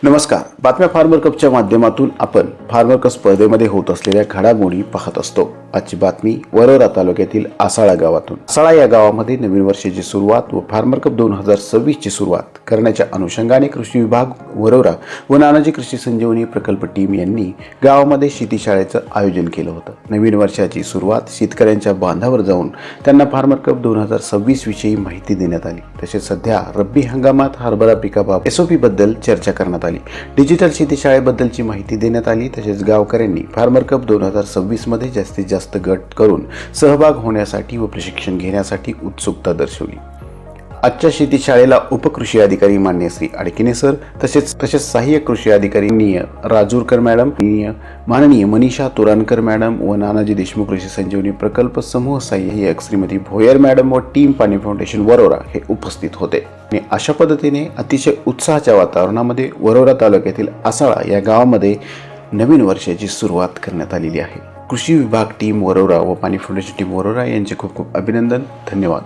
नमस्कार. बातम्या फार्मर कपच्या माध्यमातून आपण फार्मर कप स्पर्धेमध्ये होत असलेल्या घडामोडी पाहत असतो. आजची बातमी वरोरा तालुक्यातील आसाळा गावातून. आसाळा या गावामध्ये नवीन वर्षाची सुरुवात व फार्मर कप 2026 ची सुरुवात करण्याच्या अनुषंगाने कृषी विभाग वरोरा व नानाजी कृषी संजीवनी प्रकल्प टीम यांनी गावामध्ये शेतीशाळेचं आयोजन केलं होतं. नवीन वर्षाची सुरुवात शेतकऱ्यांच्या बांधावर जाऊन त्यांना फार्मर कप 2026 विषयी माहिती देण्यात आली. तसेच सध्या रब्बी हंगामात हरभरा पिकाबाबत SOP बद्दल चर्चा करण्यात आली. डिजिटल शेतीशाळेबद्दलची माहिती देण्यात आली. तसेच गावकऱ्यांनी फार्मर कप 2026 मध्ये जास्तीत जास्त गट करून सहभाग होण्यासाठी व प्रशिक्षण घेण्यासाठी उत्सुकता दर्शवली. आजच्या शेतीशाळेला उपकृषी अधिकारी मान्य श्री आडकिने सर तसेच सहाय्यक कृषी अधिकारी राजूरकर मॅडम, माननीय मनीषा तुरानकर मॅडम व नानाजी देशमुख कृषी संजीवनी प्रकल्प समूह सहाय्यक श्रीमती भोयर मॅडम व टीम पाणी फाउंडेशन वरोरा हे उपस्थित होते. आणि अशा पद्धतीने अतिशय उत्साहाच्या वातावरणामध्ये वरोरा तालुक्यातील आसाळा या गावामध्ये नवीन वर्षाची सुरुवात करण्यात आलेली आहे. कृषी विभाग टीम वरोरा व पाणी फाउंडेशन टीम वरोरा यांचे खूप खूप अभिनंदन. धन्यवाद.